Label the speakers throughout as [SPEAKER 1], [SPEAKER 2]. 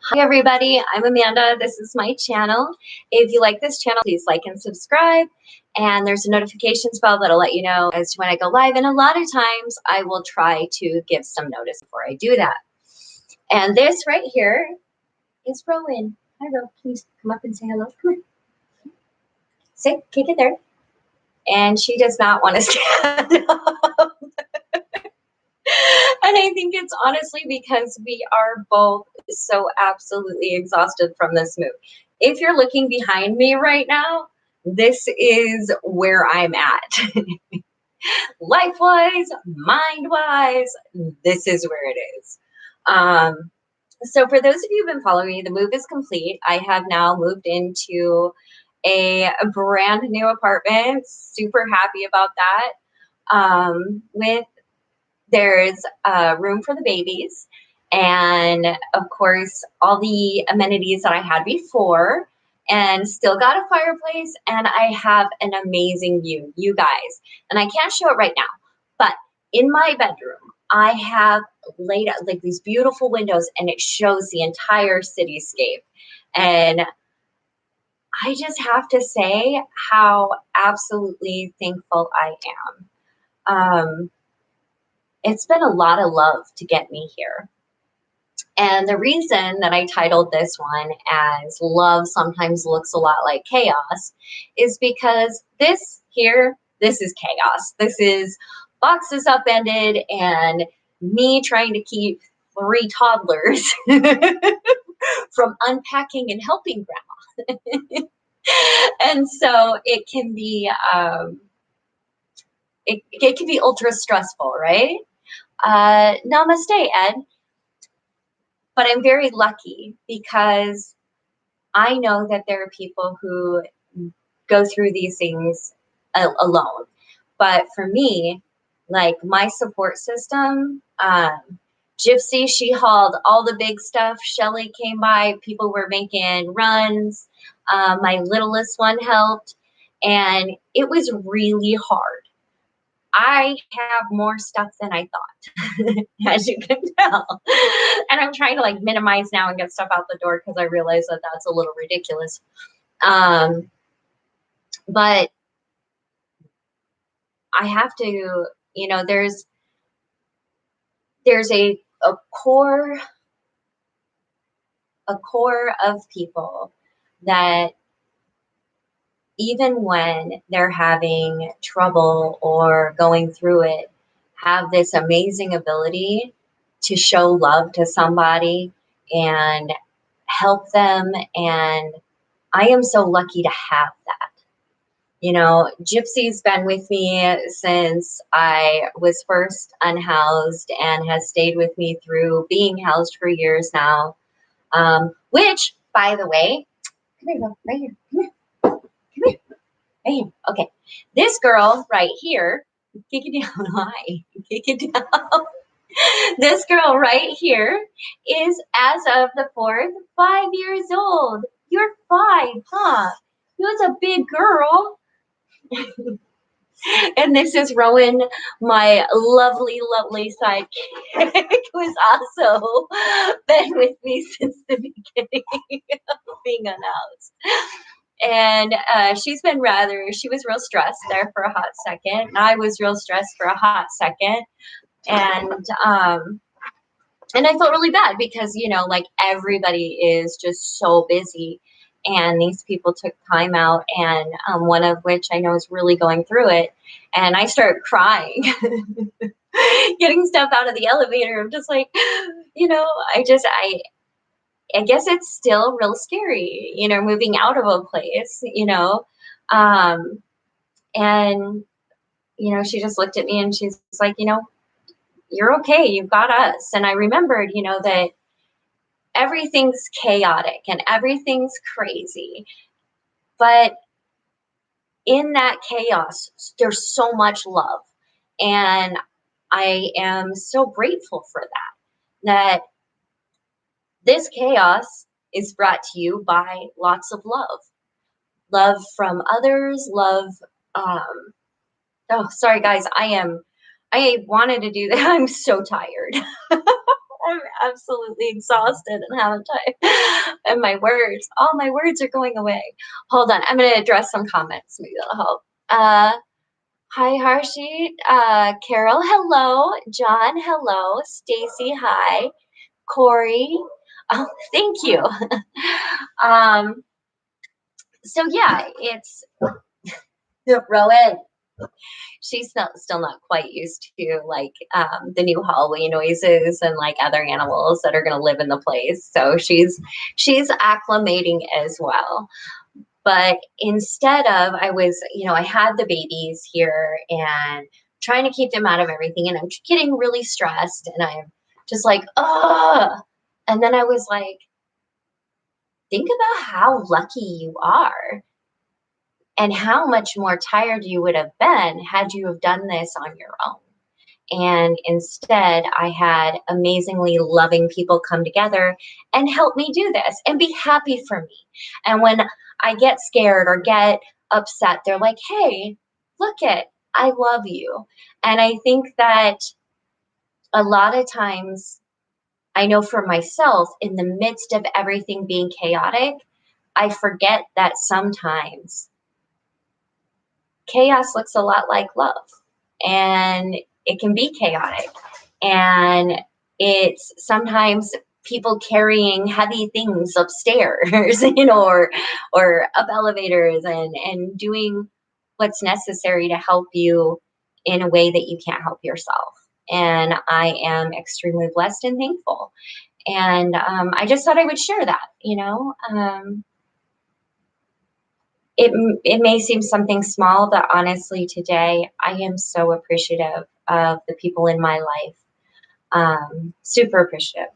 [SPEAKER 1] Hi everybody, I'm Amanda. This is my channel. If you like this channel, please like and subscribe. And there's a notifications bell that'll let you know as to when I go live. And a lot of times I will try to give some notice before I do that. And this right here is Rowan. Hi Ro, can you come up and say hello? Come on. Sit, kick it there. And she does not want to stand up. And I think it's honestly because we are both so absolutely exhausted from this move. If you're looking behind me right now, this is where I'm at. Life-wise, mind-wise, this is where it is. So for those of you who've been following me, the move is complete. I have now moved into a brand new apartment. Super happy about that. There's room for the babies, and of course all the amenities that I had before, and still got a fireplace, and I have an amazing view, you guys. And I can't show it right now, but in my bedroom I have laid out like these beautiful windows, and it shows the entire cityscape. And I just have to say how absolutely thankful I am. It's been a lot of love to get me here. And the reason that I titled this one as Love Sometimes Looks a Lot Like Chaos is because this is chaos. This is boxes upended and me trying to keep 3 toddlers from unpacking and helping grandma. And so it can be it can be ultra stressful, right? Namaste, Ed. But I'm very lucky because I know that there are people who go through these things alone. But for me, like my support system, Gypsy, she hauled all the big stuff. Shelly came by. People were making runs. My littlest one helped. And it was really hard. I have more stuff than I thought, as you can tell. And I'm trying to like minimize now and get stuff out the door because I realize that that's a little ridiculous. But I have to, you know, there's a core of people that even when they're having trouble or going through it, have this amazing ability to show love to somebody and help them. And I am so lucky to have that. You know, Gypsy's been with me since I was first unhoused and has stayed with me through being housed for years now. Which, by the way, come here, go, right here, come here. Come here. Right here. Okay. This girl right here, kick it down. Hi. Kick it down. This girl right here is, as of the 4th, 5 years old. You're 5, huh? You was a big girl. And this is Rowan, my lovely, lovely sidekick, who's also been with me since the beginning of being unhoused. And she was real stressed there for a hot second. And I was real stressed for a hot second. And I felt really bad because, you know, like everybody is just so busy. And these people took time out, and one of which I know is really going through it. And I started crying, getting stuff out of the elevator. I'm just like, you know, I guess it's still real scary, you know, moving out of a place, you know. And, you know, she just looked at me and she's like, you know, you're okay. You've got us. And I remembered, you know, that everything's chaotic and everything's crazy. But in that chaos, there's so much love. And I am so grateful for that this chaos is brought to you by lots of love. Love from others, love, oh, sorry guys, I wanted to do that. I'm so tired. I'm absolutely exhausted and haven't time. And all my words are going away. Hold on, I'm going to address some comments. Maybe that'll help. Hi, Harshit. Carol, hello. John, hello. Stacy, hi. Corey, oh, thank you. um, so yeah, it's Rowan. She's still not quite used to like the new hallway noises and like other animals that are going to live in the place. So she's acclimating as well. But instead of, I had the babies here and trying to keep them out of everything, and I'm getting really stressed, and I'm just like, oh. And then I was like, think about how lucky you are and how much more tired you would have been had you have done this on your own. And instead, I had amazingly loving people come together and help me do this and be happy for me. And when I get scared or get upset, they're like, hey, look it, I love you. And I think that a lot of times, I know for myself, in the midst of everything being chaotic, I forget that sometimes chaos looks a lot like love, and it can be chaotic, and it's sometimes people carrying heavy things upstairs, or up elevators, and doing what's necessary to help you in a way that you can't help yourself. And I am extremely blessed and thankful. And I just thought I would share that. It may seem something small, but honestly, today I am so appreciative of the people in my life. Super appreciative.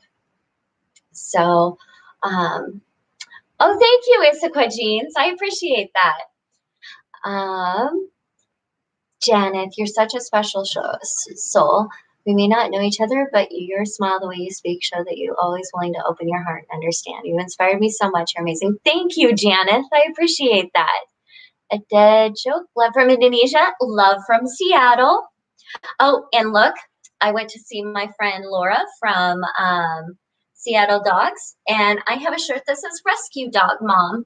[SPEAKER 1] So, oh, thank you, Issaquah Jeans. I appreciate that. Janet, you're such a special soul. We may not know each other, but your smile, the way you speak, show that you're always willing to open your heart and understand. You inspired me so much. You're amazing. Thank you, Janet. I appreciate that. A dead joke. Love from Indonesia. Love from Seattle. Oh, and look, I went to see my friend Laura from Seattle Dogs, and I have a shirt that says Rescue Dog Mom.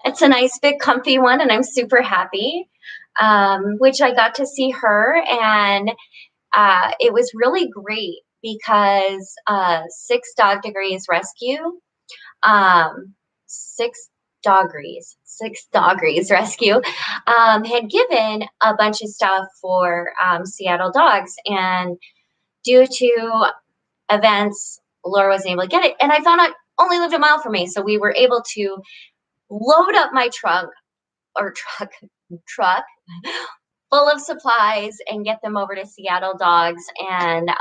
[SPEAKER 1] It's a nice, big, comfy one, and I'm super happy, which I got to see her, and it was really great because 6 Dog Degrees Rescue, um, 6 Doggeries Rescue had given a bunch of stuff for Seattle Dogs, and due to events, Laura wasn't able to get it, and I found out only lived a mile from me, so we were able to load up my truck full of supplies and get them over to Seattle Dogs. And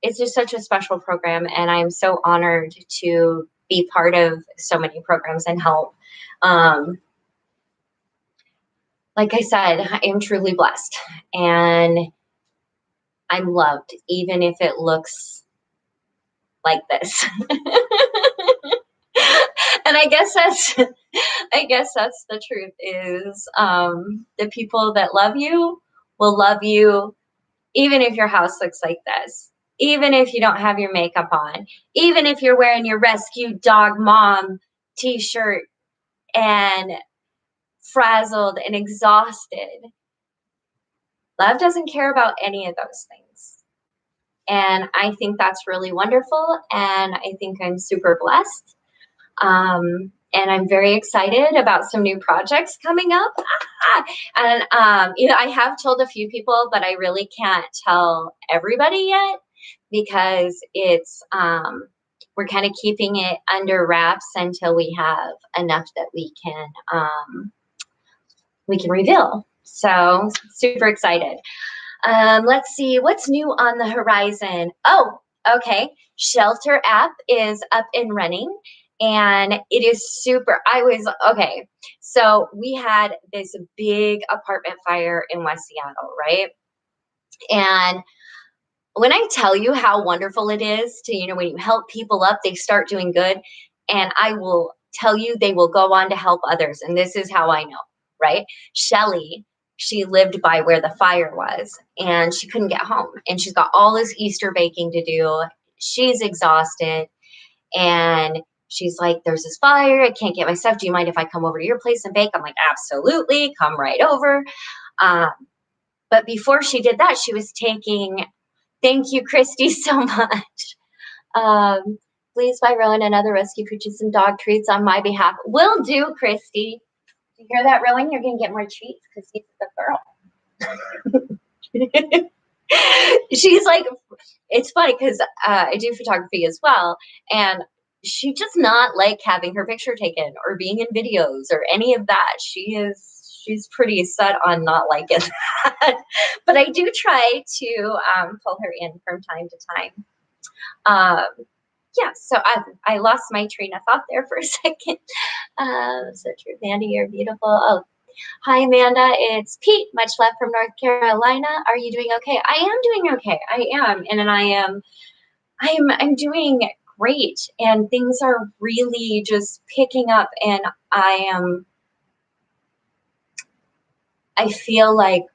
[SPEAKER 1] it's just such a special program, and I'm so honored to be part of so many programs and help. Like I said, I am truly blessed, and I'm loved, even if it looks like this. And I guess that's the truth, is the people that love you will love you even if your house looks like this, even if you don't have your makeup on, even if you're wearing your Rescue Dog Mom t-shirt and frazzled and exhausted. Love doesn't care about any of those things. And I think that's really wonderful. And I think I'm super blessed. And I'm very excited about some new projects coming up. And I have told a few people, but I really can't tell everybody yet, because it's we're kind of keeping it under wraps until we have enough that we can reveal. So super excited. Let's see what's new on the horizon. Oh, okay. Shelter app is up and running, and it is super. Okay. So we had this big apartment fire in West Seattle, right? And when I tell you how wonderful it is to, when you help people up, they start doing good. And I will tell you, they will go on to help others. And this is how I know, right? Shelly she lived by where the fire was and she couldn't get home. And she's got all this Easter baking to do. She's exhausted. And she's like, there's this fire. I can't get my stuff. Do you mind if I come over to your place and bake? I'm like, absolutely. Come right over. Um, but before she did that, she was taking, thank you, Christy, so much. Um, Please buy Rowan and other rescue pooches some dog treats on my behalf. Will do, Christy. You hear that, Rowan? You're going to get more treats because he's the girl. She's like, it's funny because I do photography as well. And she does not like having her picture taken or being in videos or any of that. She's pretty set on not liking that. But I do try to pull her in from time to time. Yeah, so I lost my train of thought there for a second. So true, Mandy, you're beautiful. Oh, hi, Amanda. It's Pete. Much love from North Carolina. Are you doing okay? I am doing okay. I am, and I'm doing great, and things are really just picking up, and I feel like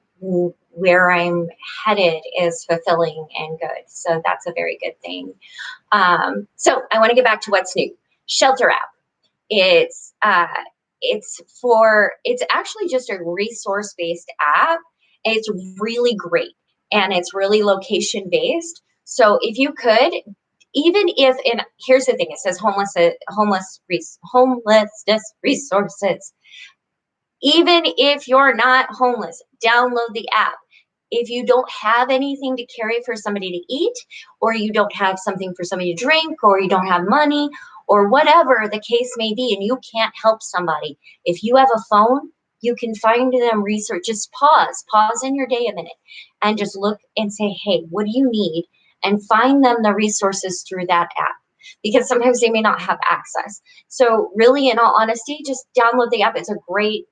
[SPEAKER 1] where I'm headed is fulfilling and good. So that's a very good thing. So I want to get back to what's new. Shelter app. It's it's actually just a resource based app. It's really great and it's really location based. So if you could, even if, and here's the thing, it says homelessness resources. Even if you're not homeless, download the app. If you don't have anything to carry for somebody to eat, or you don't have something for somebody to drink, or you don't have money, or whatever the case may be, and you can't help somebody, if you have a phone, you can find them research. Just pause in your day a minute and just look and say, hey, what do you need? And find them the resources through that app because sometimes they may not have access. So really, in all honesty, just download the app. It's a great,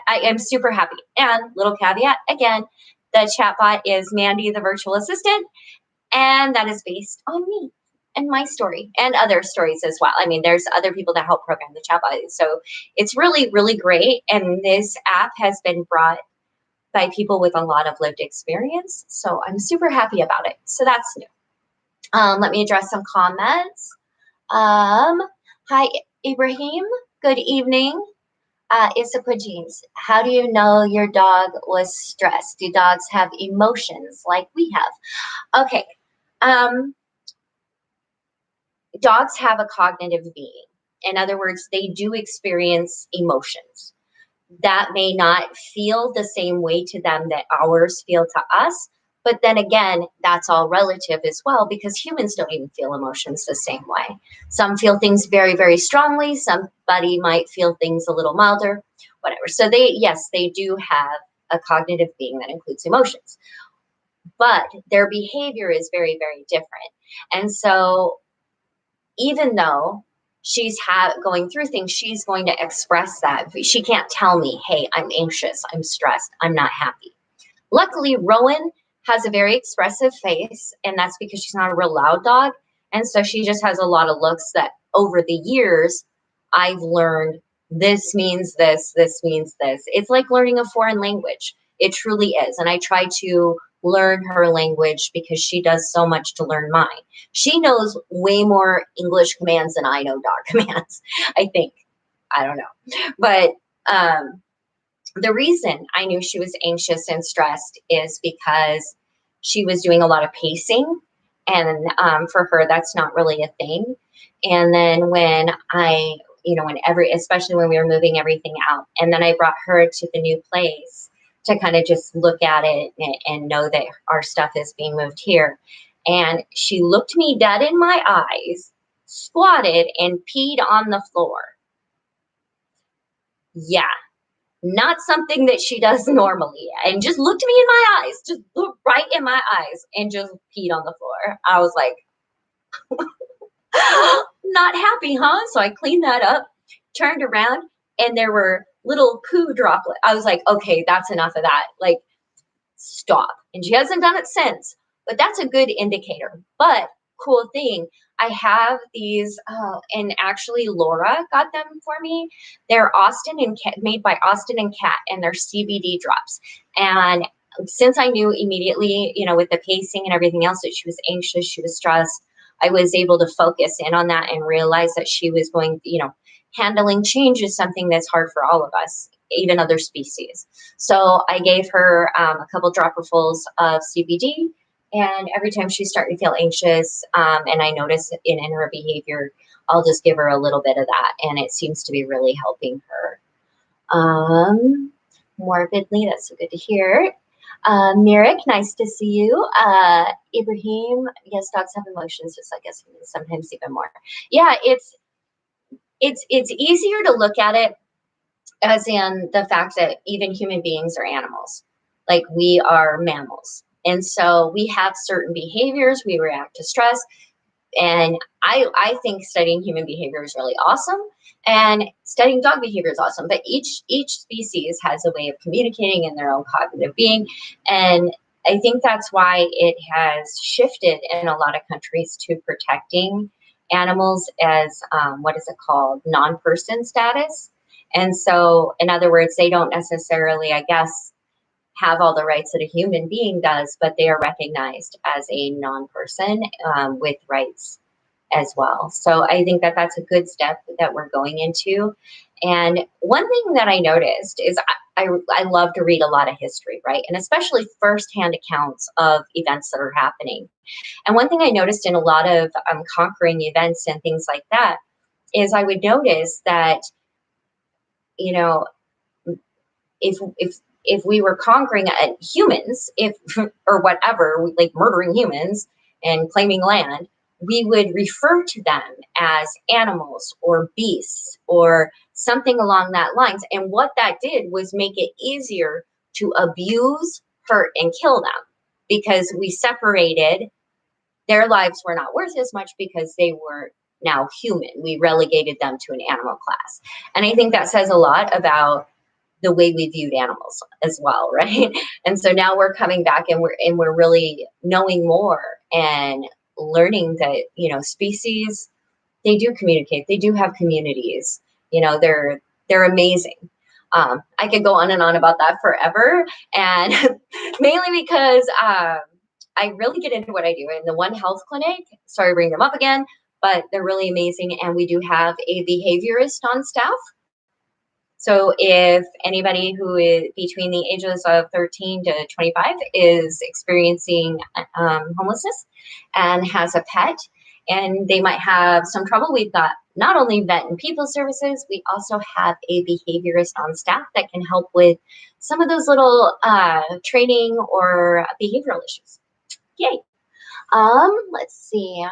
[SPEAKER 1] I am super happy. And little caveat, again, the chatbot is Mandy, the virtual assistant, and that is based on me and my story and other stories as well. I mean, there's other people that help program the chatbot. So it's really, really great. And this app has been brought by people with a lot of lived experience. So I'm super happy about it. So that's new. Let me address some comments. Hi, Ibrahim. Good evening. Issapua Jeans, how do you know your dog was stressed? Do dogs have emotions like we have? Okay. Dogs have a cognitive being. In other words, they do experience emotions that may not feel the same way to them that ours feel to us. But then again, that's all relative as well because humans don't even feel emotions the same way. Some feel things very, very strongly. Somebody might feel things a little milder, whatever. So yes, they do have a cognitive being that includes emotions, but their behavior is very, very different. And so even though she's going through things, she's going to express that. She can't tell me, hey, I'm anxious, I'm stressed, I'm not happy. Luckily, Rowan has a very expressive face, and that's because she's not a real loud dog. And so she just has a lot of looks that over the years, I've learned this means this means this. It's like learning a foreign language. It truly is. And I try to learn her language because she does so much to learn mine. She knows way more English commands than I know dog commands, I think. I don't know. But the reason I knew she was anxious and stressed is because she was doing a lot of pacing. And for her, that's not really a thing. And then when especially when we were moving everything out, and then I brought her to the new place to kind of just look at it and know that our stuff is being moved here. And she looked me dead in my eyes, squatted, and peed on the floor. Yeah, not something that she does normally. And just looked me in my eyes, just looked right in my eyes and just peed on the floor. I was like, not happy, huh? So I cleaned that up, turned around, and there were little poo droplets. I was like, okay, that's enough of that. Like, stop. And she hasn't done it since, but that's a good indicator. But cool thing. I have these, and actually Laura got them for me. They're Austin and Cat, made by Austin and Cat, and they're CBD drops. And since I knew immediately, with the pacing and everything else, that she was anxious, she was stressed, I was able to focus in on that and realize that she was going, handling change is something that's hard for all of us, even other species. So I gave her a couple dropperfuls of CBD, and every time she's starting to feel anxious, and I notice it in her behavior, I'll just give her a little bit of that, and it seems to be really helping her. Um, Morbidly, that's so good to hear. Mirik, nice to see you. Ibrahim, yes, dogs have emotions, just like us humans, sometimes even more. Yeah, it's easier to look at it as in the fact that even human beings are animals. Like, we are mammals. And so we have certain behaviors, we react to stress. And I think studying human behavior is really awesome. And studying dog behavior is awesome. But each species has a way of communicating in their own cognitive being. And I think that's why it has shifted in a lot of countries to protecting animals as, what is it called, non-person status. And so, in other words, they don't necessarily, I guess, have all the rights that a human being does, but they are recognized as a non-person, with rights as well. So I think that that's a good step that we're going into. And one thing that I noticed is I love to read a lot of history, right? And especially firsthand accounts of events that are happening. And one thing I noticed in a lot of conquering events and things like that is I would notice that, you know, if we were conquering humans, if or whatever, like murdering humans and claiming land, we would refer to them as animals or beasts or something along that lines. And what that did was make it easier to abuse, hurt, and kill them, because we separated. Their lives were not worth as much because they were now human. We relegated them to an animal class. And I think that says a lot about the way we viewed animals as well, right? And so now we're coming back, and we're really knowing more and learning that, species, they do communicate, they do have communities, they're amazing. I could go on and on about that forever, and mainly because I really get into what I do in the One Health Clinic. Sorry to bring them up again, but they're really amazing, and we do have a behaviorist on staff. So if anybody who is between the ages of 13 to 25 is experiencing homelessness and has a pet, and they might have some trouble, we've got not only vet and people services, we also have a behaviorist on staff that can help with some of those little training or behavioral issues. Yay. Let's see.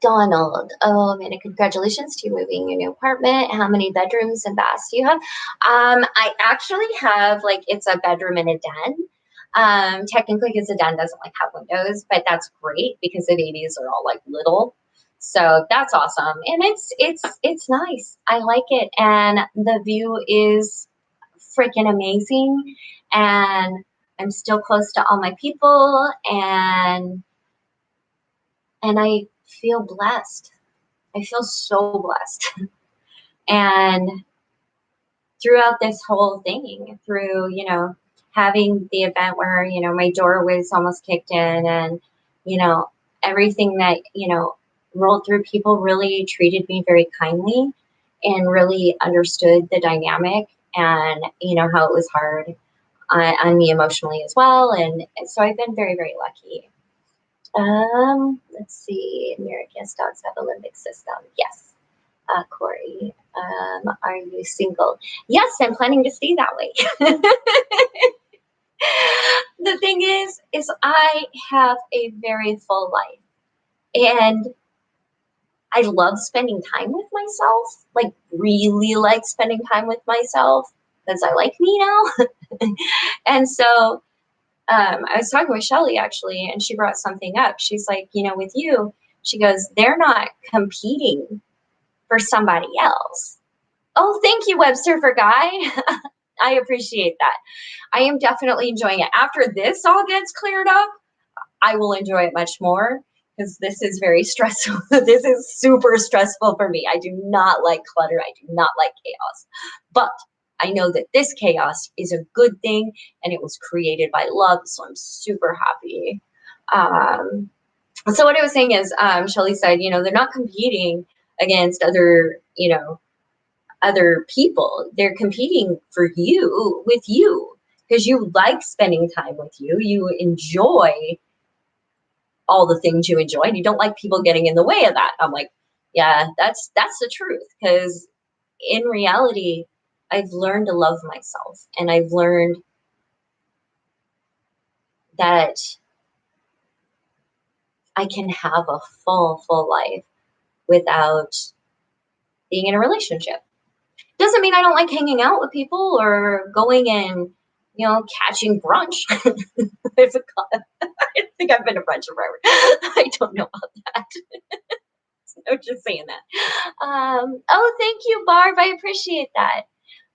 [SPEAKER 1] Donald, oh, Amanda, congratulations to you moving your new apartment. How many bedrooms and baths do you have? I actually have, like, it's a bedroom and a den. Technically, because the den doesn't like have windows, but that's great because the babies are all like little. So that's awesome. And it's nice. I like it. And the view is freaking amazing. And I'm still close to all my people, and I feel blessed. I feel so blessed. And throughout this whole thing, through, having the event where, my door was almost kicked in, and, everything that, rolled through, people really treated me very kindly and really understood the dynamic, and, how it was hard on me emotionally as well. And so I've been very, very lucky. Let's see. Merrick, yes, dogs have a limbic system. Yes. Corey, are you single? Yes, I'm planning to stay that way. The thing is I have a very full life, and I love spending time with myself, like really like spending time with myself, because I like me now. And so I was talking with Shelly actually, and she brought something up. She's like, with you, she goes, they're not competing for somebody else. Oh, thank you, Web Surfer Guy. I appreciate that. I am definitely enjoying it. After this all gets cleared up, I will enjoy it much more because this is very stressful. This is super stressful for me. I do not like clutter. I do not like chaos. But I know that this chaos is a good thing and it was created by love. So I'm super happy. Um, so what I was saying is, Shelly said, they're not competing against other people. They're competing for you with you because you like spending time with you. You enjoy all the things you enjoy and you don't like people getting in the way of that. I'm like, yeah, that's the truth. Because in reality, I've learned to love myself and I've learned that I can have a full life without being in a relationship. Doesn't mean I don't like hanging out with people or going and, catching brunch. There's a, I think I've been to brunch forever. I don't know about that. I'm just saying that. Oh, thank you, Barb. I appreciate that.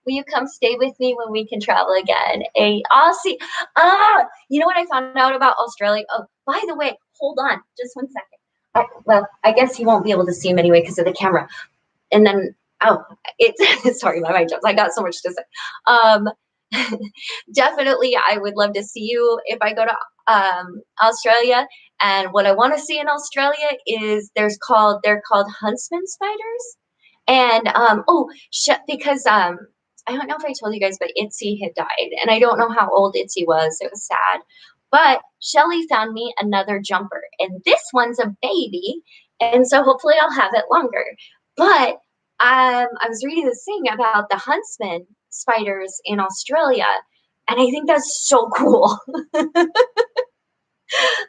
[SPEAKER 1] Will you come stay with me when we can travel again? Aussie. You know what I found out about Australia? Oh, by the way, hold on just 1 second. Well, I guess you won't be able to see him anyway because of the camera. And then, it's sorry, my mind jumps. I got so much to say. Definitely, I would love to see you if I go to Australia. And what I want to see in Australia is they're called huntsman spiders. And because I don't know if I told you guys, but Itzy had died, and I don't know how old Itzy was. It was sad, but Shelly found me another jumper, and this one's a baby, and so hopefully I'll have it longer. But I was reading this thing about the huntsman spiders in Australia, and I think that's so cool.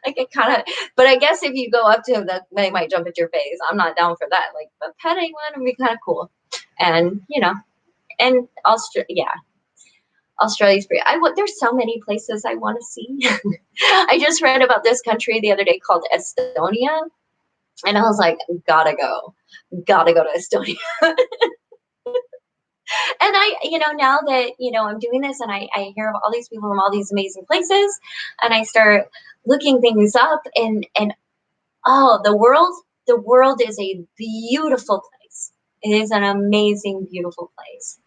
[SPEAKER 1] Like it kind of, but I guess if you go up to them, that they might jump at your face. I'm not down for that. Like, but petting one would be kind of cool, and and Australia's free. There's so many places I want to see. I just read about this country the other day called Estonia, and I was like, gotta go to Estonia. And now that, I'm doing this and I hear of all these people from all these amazing places and I start looking things up and oh, the world is a beautiful place. It is an amazing, beautiful place.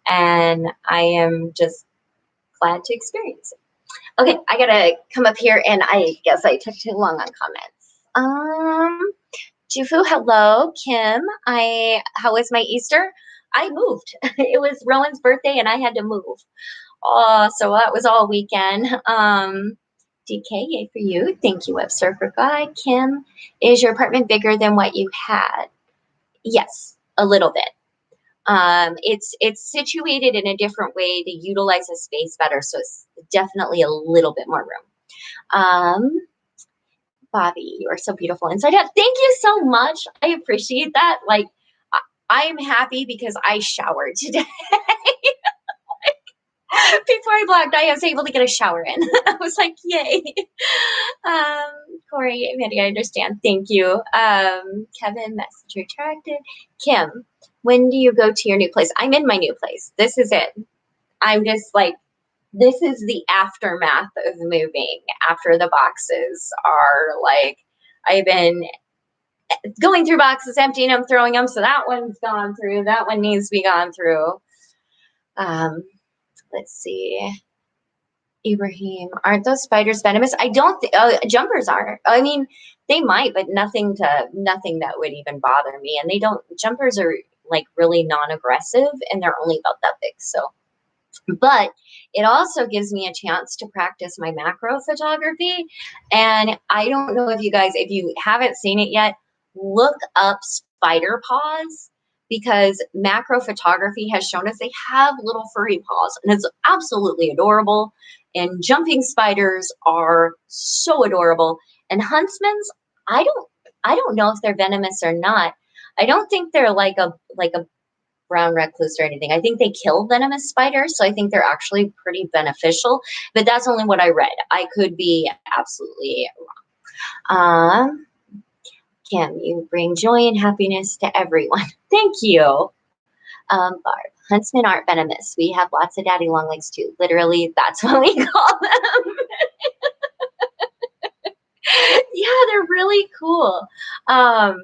[SPEAKER 1] And I am just glad to experience it. Okay, I gotta come up here and I guess I took too long on comments. Jufu, hello. Kim, how was my Easter? I moved. It was Rowan's birthday and I had to move. So that was all weekend. DK, yay for you. Thank you, Web Surfer Guy. Kim, is your apartment bigger than what you had? Yes, a little bit. It's situated in a different way to utilize the space better, so it's definitely a little bit more room. Bobby, you are so beautiful inside out. Thank you so much. I appreciate that. Like, I'm happy because I showered today. Before I blocked, I was able to get a shower in. I was like, yay. Corey, Mandy, I understand. Thank you. Kevin, message retracted. Kim, when do you go to your new place? I'm in my new place. This is it. I'm just like, this is the aftermath of moving after the boxes are like, I've been going through boxes, emptying them, throwing them. So that one's gone through. That one needs to be gone through. Let's see. Ibrahim, aren't those spiders venomous? I don't think jumpers aren't. I mean, they might, but nothing that would even bother me. And jumpers are like really non-aggressive and they're only about that big. So, but it also gives me a chance to practice my macro photography. And I don't know if you haven't seen it yet, look up spider paws because macro photography has shown us they have little furry paws and it's absolutely adorable. And jumping spiders are so adorable. And huntsmen's, I don't know if they're venomous or not. I don't think they're like a brown recluse or anything. I think they kill venomous spiders, so I think they're actually pretty beneficial. But that's only what I read. I could be absolutely wrong. Kim, you bring joy and happiness to everyone. Thank you. Barb, huntsmen aren't venomous. We have lots of daddy long legs too. Literally, that's what we call them. really cool. Um,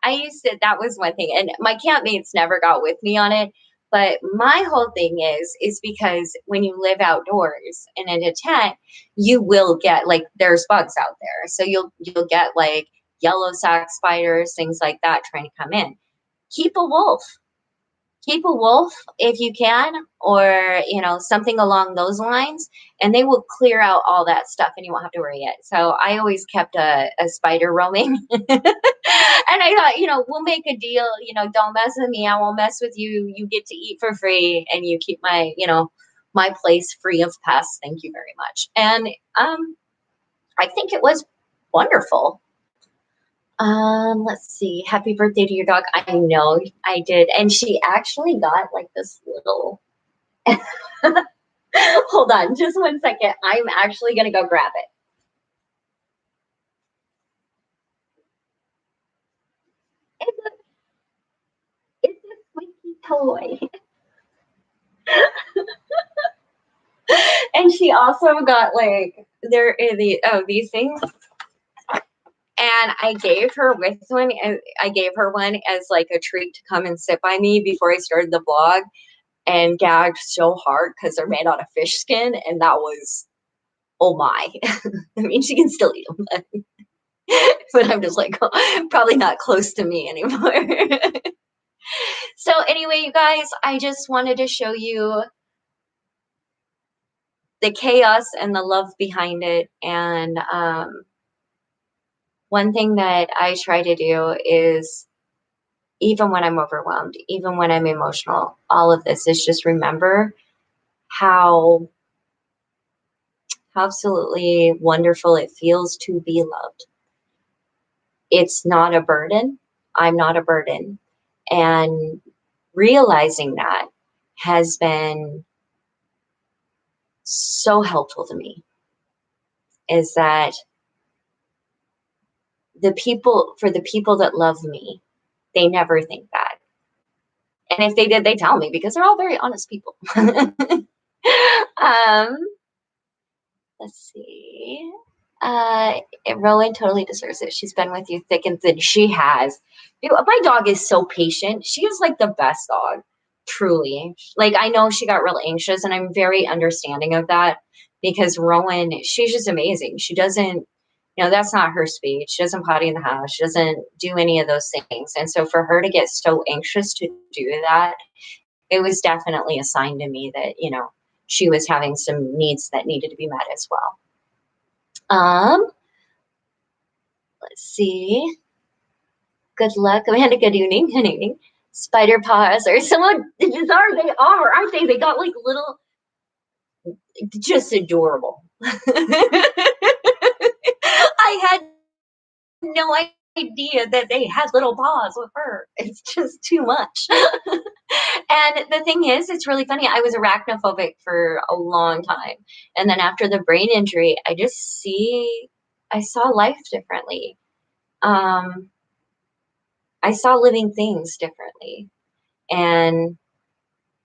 [SPEAKER 1] I used to, that was one thing, and my campmates never got with me on it. But my whole thing is because when you live outdoors and in a tent, you will get like there's bugs out there, so you'll get like yellow sac spiders, things like that, trying to come in. Keep a wolf, keep a wolf if you can, or something along those lines, and they will clear out all that stuff and you won't have to worry it. So I always kept a spider roaming. And I thought, we'll make a deal, don't mess with me, I won't mess with you, you get to eat for free and you keep my place free of pests, thank you very much. And I think it was wonderful. Let's see. Happy birthday to your dog. I know I did. And she actually got like this little hold on just one second. I'm actually gonna go grab it. It's a squeaky toy. And she also got like there are these things. And I gave her with one, and I gave her one as like a treat to come and sit by me before I started the vlog, and gagged so hard because they're made out of fish skin, and that was, oh my. I mean, she can still eat them, but I'm just like, probably not close to me anymore. So anyway, you guys, I just wanted to show you the chaos and the love behind it. And one thing that I try to do is, even when I'm overwhelmed, even when I'm emotional, all of this is just remember how absolutely wonderful it feels to be loved. It's not a burden. I'm not a burden. And realizing that has been so helpful to me, is that for the people that love me, they never think that. And if they did, they tell me, because they're all very honest people. um, let's see. Uh, Rowan totally deserves it. She's been with you thick and thin. She has. Dude, my dog is so patient. She is like the best dog, truly. Like, I know she got real anxious, and I'm very understanding of that, because Rowan, she's just amazing. She doesn't, that's not her speed. She doesn't potty in the house. She doesn't do any of those things. And so for her to get so anxious to do that, it was definitely a sign to me that, she was having some needs that needed to be met as well. Let's see. Good luck. And a good evening. Good evening. Spider paws are somewhat bizarre. They are, aren't they? They got like little, just adorable. I had no idea that they had little paws with her. It's just too much. And the thing is, it's really funny. I was arachnophobic for a long time. And then after the brain injury, I saw life differently. I saw living things differently, and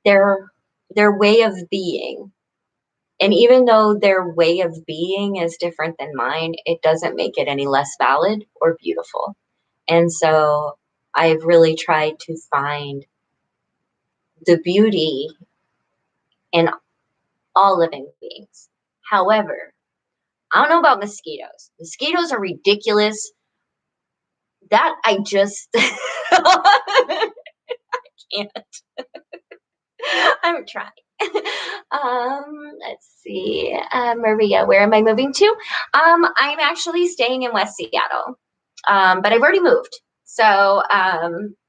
[SPEAKER 1] their way of being. And even though their way of being is different than mine, it doesn't make it any less valid or beautiful. And so I've really tried to find the beauty in all living beings. However, I don't know about mosquitoes. Mosquitoes are ridiculous. That I just can't. I'm trying. Let's see. Maria, where am I moving to? I'm actually staying in West Seattle. But I've already moved. So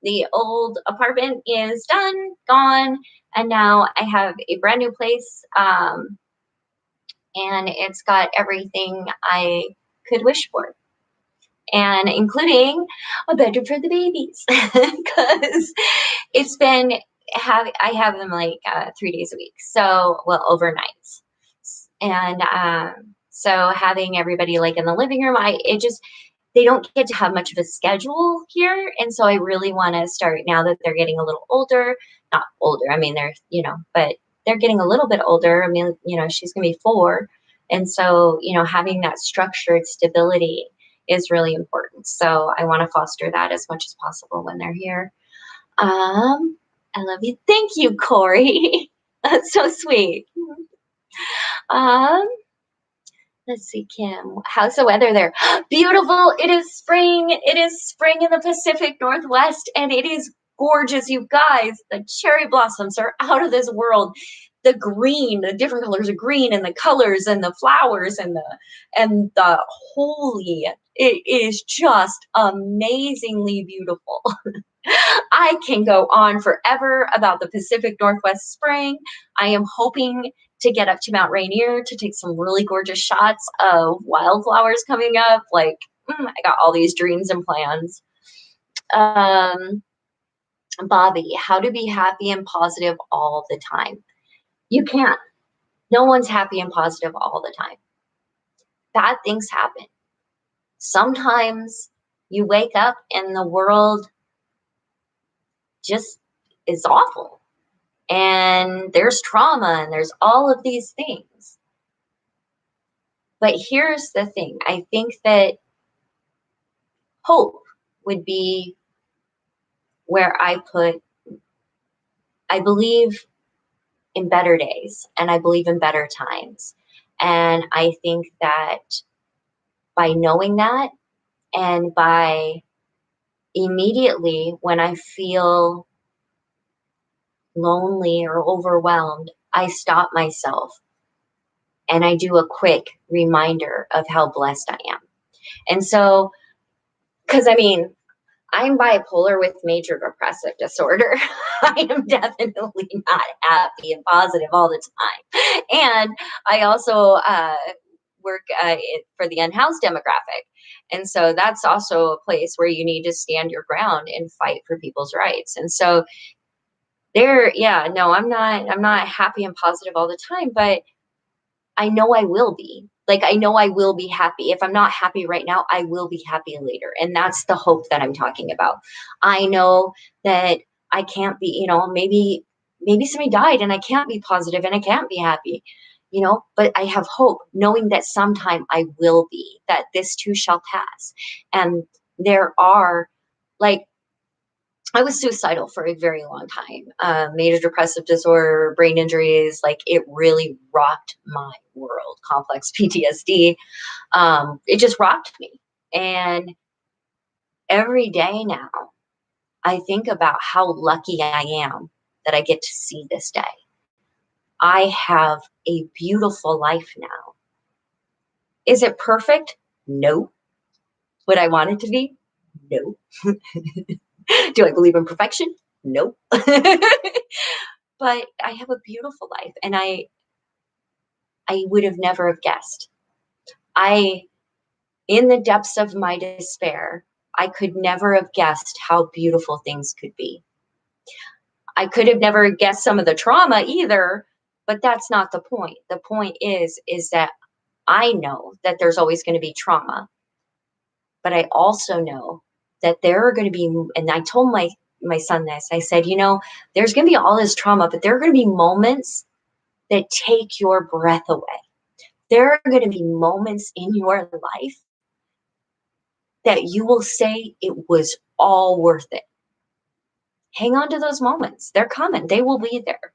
[SPEAKER 1] the old apartment is done, gone, and now I have a brand new place. And it's got everything I could wish for, and including a bedroom for the babies, because it's been I have them like 3 days a week, so well, overnights, and so having everybody like in the living room, they don't get to have much of a schedule here, and so I really want to start, now that they're getting a little older, not older, I mean they're but they're getting a little bit older. I mean, she's gonna be 4, and so having that structured stability is really important. So I want to foster that as much as possible when they're here. I love you. Thank you, Corey. That's so sweet. Um, let's see, Kim. How's the weather there? Beautiful. It is spring. It is spring in the Pacific Northwest, and it is gorgeous, you guys. The cherry blossoms are out of this world. The green, the different colors of green, and the colors and the flowers and the holy, it is just amazingly beautiful. I can go on forever about the Pacific Northwest spring. I am hoping to get up to Mount Rainier to take some really gorgeous shots of wildflowers coming up. Like, I got all these dreams and plans. Um, Bobby, how to be happy and positive all the time? You can't. No one's happy and positive all the time. Bad things happen. Sometimes you wake up and the world just is awful. And there's trauma and there's all of these things. But here's the thing. I think that hope would be where I believe in better days and I believe in better times. And I think that by knowing that and by immediately when I feel lonely or overwhelmed, I stop myself and I do a quick reminder of how blessed I am. And so, because I'm bipolar with major depressive disorder. I am definitely not happy and positive all the time. And I also work for the unhoused demographic. And so that's also a place where you need to stand your ground and fight for people's rights. And so no, I'm not happy and positive all the time, but I know I will be. Like, I know I will be happy. If I'm not happy right now, I will be happy later. And that's the hope that I'm talking about. I know that I can't be, maybe somebody died and I can't be positive and I can't be happy, but I have hope knowing that sometime I will be, that this too shall pass. And there are, like, I was suicidal for a very long time. Major depressive disorder, brain injuries, like it really rocked my world. Complex PTSD. It just rocked me. And every day now, I think about how lucky I am that I get to see this day. I have a beautiful life now. Is it perfect? No. Would I want it to be? No. Do I believe in perfection? Nope. But I have a beautiful life, and I would have never have guessed. In the depths of my despair, I could never have guessed how beautiful things could be. I could have never guessed some of the trauma either, but that's not the point. The point is that I know that there's always going to be trauma, but I also know that there are going to be, and I told my son this, I said, there's going to be all this trauma, but there are going to be moments that take your breath away. There are going to be moments in your life that you will say it was all worth it. Hang on to those moments. They're coming. They will be there.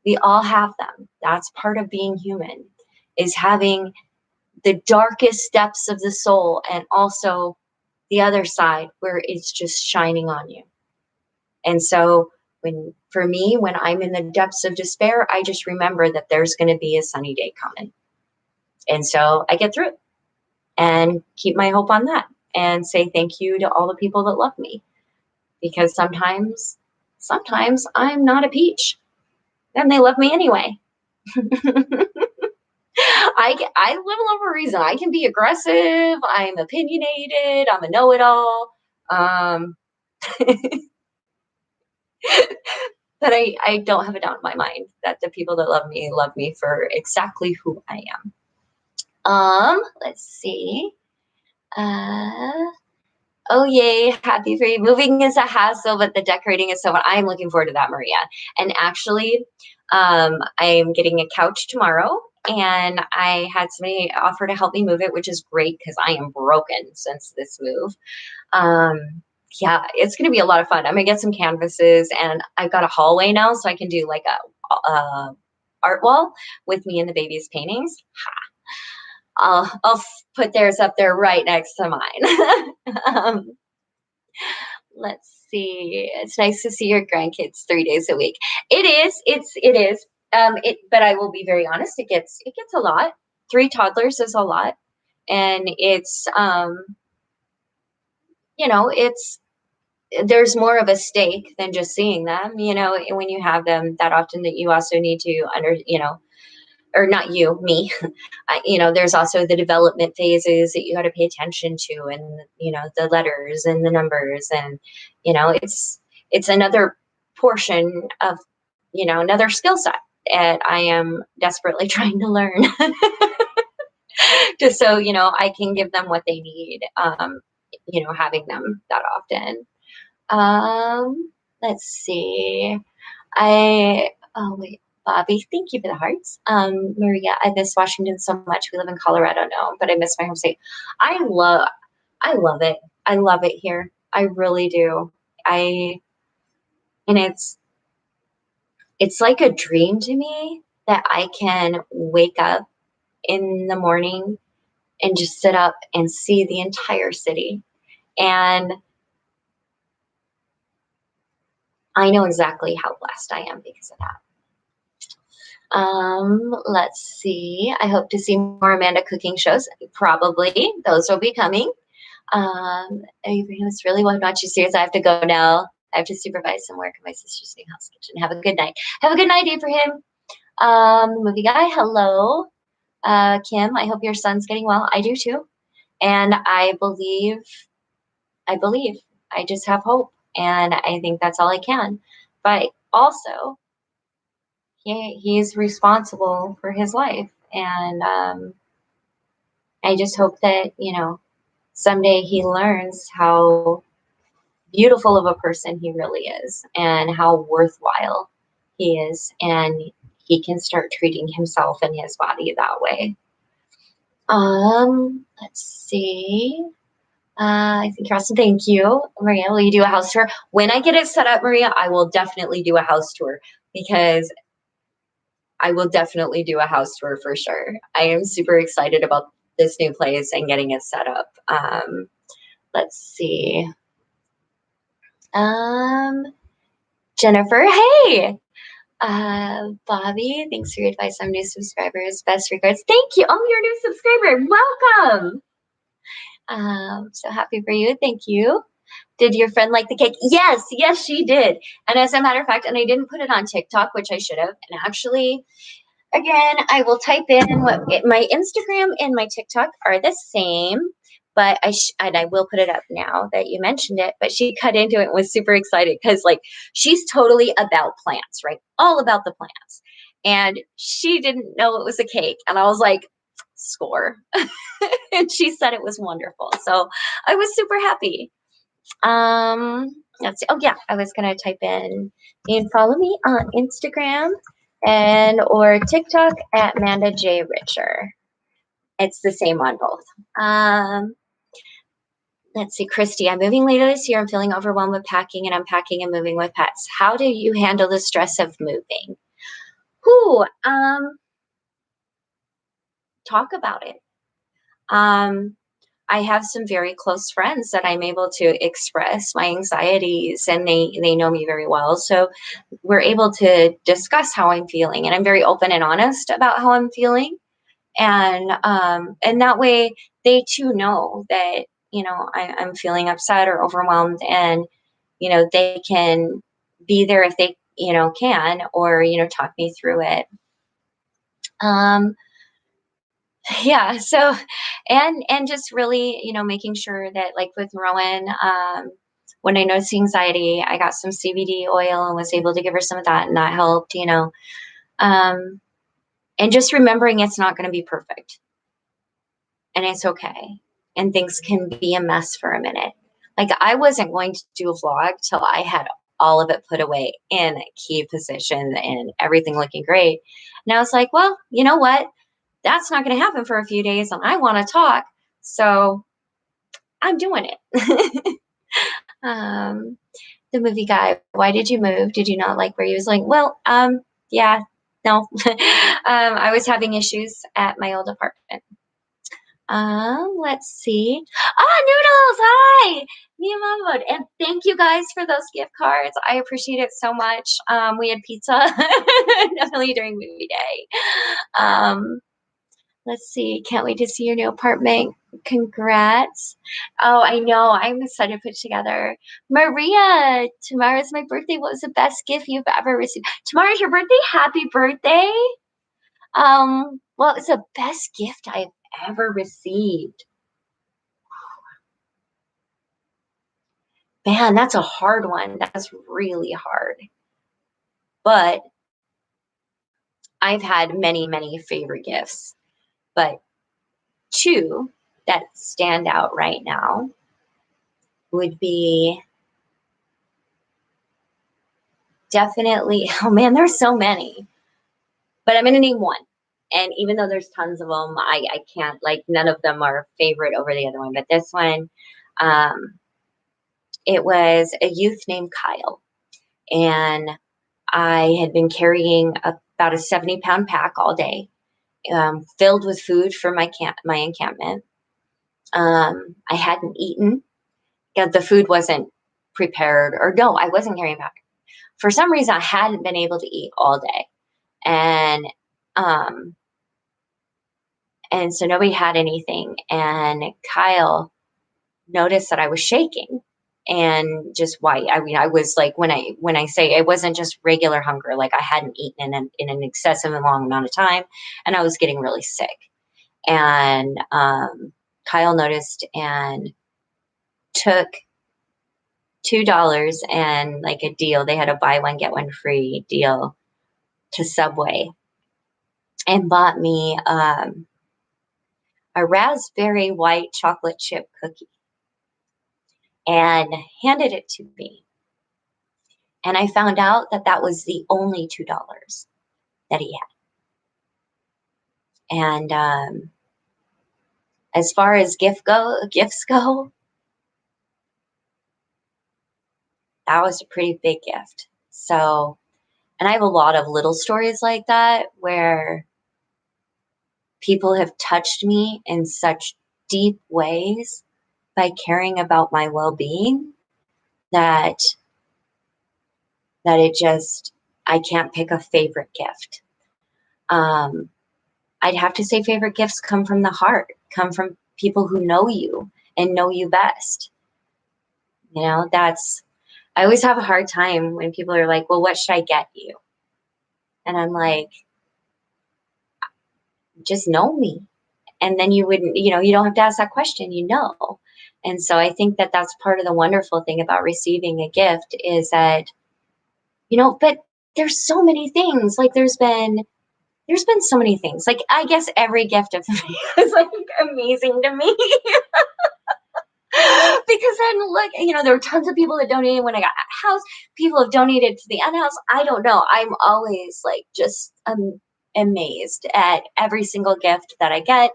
[SPEAKER 1] We all have them. That's part of being human, is having the darkest depths of the soul and also the other side where it's just shining on you. And so for me, when I'm in the depths of despair, I just remember that there's going to be a sunny day coming. And so I get through it and keep my hope on that and say thank you to all the people that love me. Because sometimes I'm not a peach and they love me anyway. I live for a reason. I can be aggressive. I'm opinionated. I'm a know-it-all. But I don't have a doubt in my mind that the people that love me for exactly who I am. Let's see. Oh, yay. Happy for you. Moving is a hassle, but the decorating is so fun. I'm looking forward to that, Maria. And actually, I'm getting a couch tomorrow, and I had somebody offer to help me move it, which is great because I am broken since this move. Um, yeah, it's going to be a lot of fun. I'm going to get some canvases, and I've got a hallway now, so I can do like a art wall with me and the baby's paintings. I'll put theirs up there right next to mine. Let's see. It's nice to see your grandkids 3 days a week. It is. It is. But I will be very honest. It gets a lot. Three toddlers is a lot, and it's there's more of a stake than just seeing them. When you have them that often, that you also need to or not you, me. There's also the development phases that you got to pay attention to, and the letters and the numbers, and it's another portion of another skill set that I am desperately trying to learn, just so I can give them what they need. Having them that often. Let's see. I oh wait, Bobby, thank you for the hearts. Maria, I miss Washington so much. We live in Colorado now, but I miss my home state. I love I love it. I love it here. I really do. I and it's like a dream to me that I can wake up in the morning and just sit up and see the entire city. And I know exactly how blessed I am because of that. Let's see. I hope to see more Amanda cooking shows. Probably. Those will be coming. It's really well not you serious. I have to go now. I have to supervise some work in my sister's new house kitchen. Have a good night. Have a good night, Abraham. Movie guy, hello. Kim, I hope your son's getting well. I do too. And I believe. I just have hope. And I think that's all I can. But also, he's responsible for his life. And I just hope that, someday he learns how beautiful of a person he really is and how worthwhile he is. And he can start treating himself and his body that way. Let's see. I think you're awesome. Thank you. Maria, will you do a house tour? When I get it set up, Maria, I will definitely do a house tour, because I will definitely do a house tour for sure. I am super excited about this new place and getting it set up. Let's see. Um, Jennifer, hey. Bobby, thanks for your advice. I'm new subscribers. Best regards. Thank you. Oh, you're a new subscriber. Welcome. So happy for you. Thank you. Did your friend like the cake? Yes, yes, she did. And as a matter of fact, and I didn't put it on TikTok, which I should have. And actually, again, I will type in my Instagram and my TikTok are the same, but and I will put it up now that you mentioned it. But she cut into it and was super excited because, like, she's totally about plants, right? All about the plants, and she didn't know it was a cake, and I was like, score, and she said it was wonderful, so I was super happy. Let's see. Oh yeah, I was gonna type in. You can follow me on Instagram and or TikTok at Amanda J Richer. It's the same on both. Let's see, Christy. I'm moving later this year. I'm feeling overwhelmed with packing and unpacking and moving with pets. How do you handle the stress of moving? Who? Talk about it. I have some very close friends that I'm able to express my anxieties, and they know me very well. So we're able to discuss how I'm feeling, and I'm very open and honest about how I'm feeling. And that way they too know that, I'm feeling upset or overwhelmed, and, they can be there if they, can, or, talk me through it. Um, yeah, so and just really, making sure that, like with Rowan, when I noticed anxiety, I got some CBD oil and was able to give her some of that, and that helped. Um, and just remembering it's not going to be perfect, and it's okay, and things can be a mess for a minute, Like, I wasn't going to do a vlog till I had all of it put away in key position and everything looking great. And I was like, well, you know what? That's not going to happen for a few days, and I want to talk. So I'm doing it. um, the movie guy, why did you move? Did you not like where he was like, well, yeah, no. I was having issues at my old apartment. Let's see. Ah, Noodles, hi! Mia Mahmood. And thank you guys for those gift cards. I appreciate it so much. We had pizza definitely during movie day. Um, let's see. Can't wait to see your new apartment. Congrats. Oh, I know. I'm excited to put together. Maria, tomorrow's my birthday. What was the best gift you've ever received? Tomorrow's your birthday? Happy birthday. Well, it's the best gift I've ever received. Man, that's a hard one. That's really hard. But I've had many, many favorite gifts. But two that stand out right now would be definitely, oh man, there's so many. But I'm going to name one. And even though there's tons of them, I can't, like, none of them are favorite over the other one. But this one, um, it was a youth named Kyle. And I had been carrying about a 70-pound pack all day, filled with food for my encampment. I hadn't eaten. Yeah, the food wasn't prepared, or no, I wasn't carrying back. For some reason, I hadn't been able to eat all day, and um, and so nobody had anything. And Kyle noticed that I was shaking and just white. I mean, I was like, when I say it wasn't just regular hunger, like I hadn't eaten in an excessive and long amount of time, and I was getting really sick. And Kyle noticed and took $2 and like a deal. They had a buy one get one free deal to Subway, and bought me a raspberry white chocolate chip cookie and handed it to me. And I found out that that was the only $2 that he had. And as far as gifts go, that was a pretty big gift. So, and I have a lot of little stories like that where people have touched me in such deep ways by caring about my well-being that it just, I can't pick a favorite gift. Um, I'd have to say favorite gifts come from the heart, come from people who know you and know you best. I always have a hard time when people are like, well, what should I get you? And I'm like, just know me. And then you wouldn't, you don't have to ask that question, And so I think that that's part of the wonderful thing about receiving a gift is that, but there's so many things. Like there's been so many things. Like, I guess every gift of me is like amazing to me. Because then look, there were tons of people that donated when I got a house. People have donated to the unhouse. I don't know. I'm always like just amazed at every single gift that I get,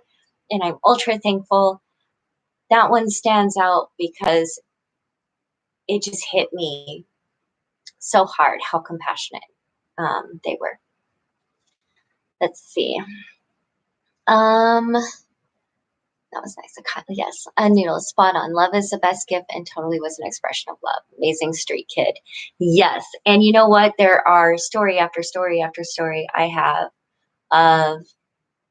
[SPEAKER 1] and I'm ultra thankful. That one stands out because it just hit me so hard how compassionate they were. Let's see. That was nice. Yes, a noodle, spot on. Love is the best gift and totally was an expression of love. Amazing street kid. Yes. And you know what? There are story after story after story I have of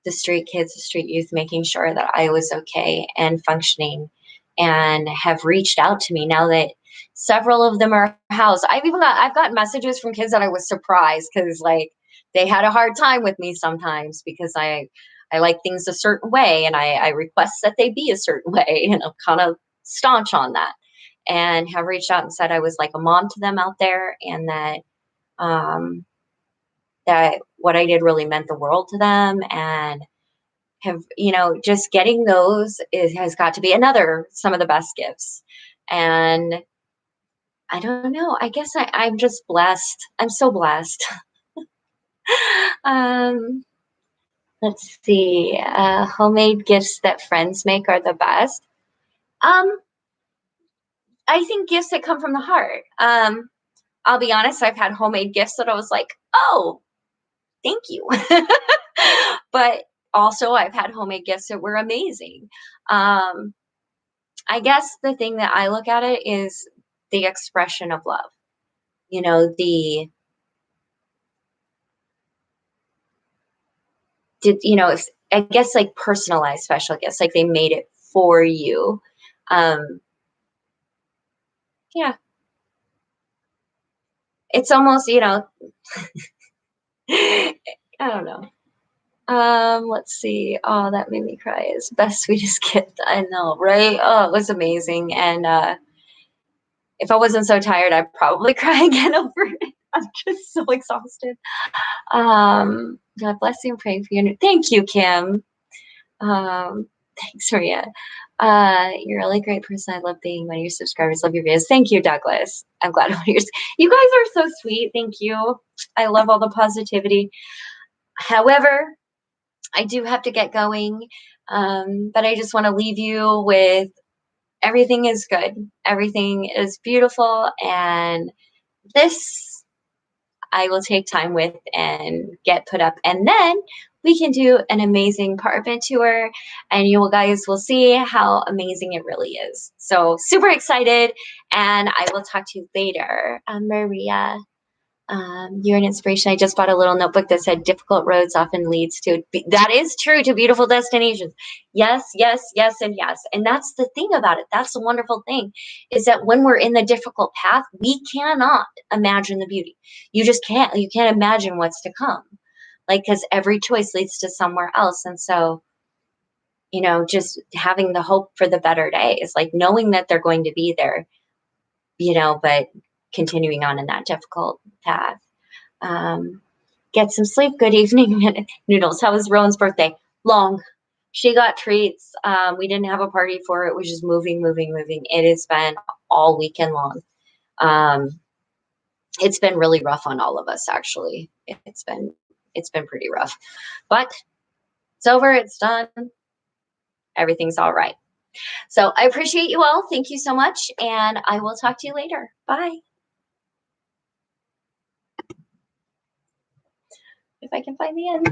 [SPEAKER 1] the street kids, the street youth, making sure that I was okay and functioning, and have reached out to me now that several of them are housed. I've gotten messages from kids that I was surprised because like they had a hard time with me sometimes because I like things a certain way, and I request that they be a certain way, and I'm kind of staunch on that, and have reached out and said I was like a mom to them out there, and um, that what I did really meant the world to them, and have, just getting those has got to be some of the best gifts. And I don't know. I guess I'm just blessed. I'm so blessed. um, let's see. Homemade gifts that friends make are the best. Um, I think gifts that come from the heart. I'll be honest, I've had homemade gifts that I was like, oh, thank you. But also, I've had homemade gifts that were amazing. Um, I guess the thing that I look at it is the expression of love. You know, if I guess like personalized special gifts, like they made it for you. Um, yeah, it's almost, I don't know. Let's see. Oh, that made me cry. It's best sweetest gift. I know, right? Oh, it was amazing. And if I wasn't so tired, I'd probably cry again over it. I'm just so exhausted. God bless you and praying for you. Thank you, Kim. Thanks, Maria. You're a really great person. I love being one of your subscribers. Love your videos. Thank you, Douglas. I'm glad one of yours. You guys are so sweet. Thank you. I love all the positivity. However, I do have to get going. But I just want to leave you with everything is good. Everything is beautiful. And this I will take time with and get put up. And then we can do an amazing apartment tour and you guys will see how amazing it really is. So super excited. And I will talk to you later. Maria. You're an inspiration. I just bought a little notebook that said difficult roads often leads to that is true to beautiful destinations. Yes, yes, yes, and yes. And that's the thing about it. That's the wonderful thing is that when we're in the difficult path, we cannot imagine the beauty. You just can't. You can't imagine what's to come. Like, because every choice leads to somewhere else. And so, just having the hope for the better days, like knowing that they're going to be there, but continuing on in that difficult path. Um, get some sleep. Good evening, Noodles. How was Rowan's birthday? Long. She got treats. We didn't have a party for it. It was just moving, moving, moving. It has been all weekend long. It's been really rough on all of us, actually. It's been pretty rough, but it's over. It's done. Everything's all right. So I appreciate you all. Thank you so much, and I will talk to you later. Bye. If I can find the end.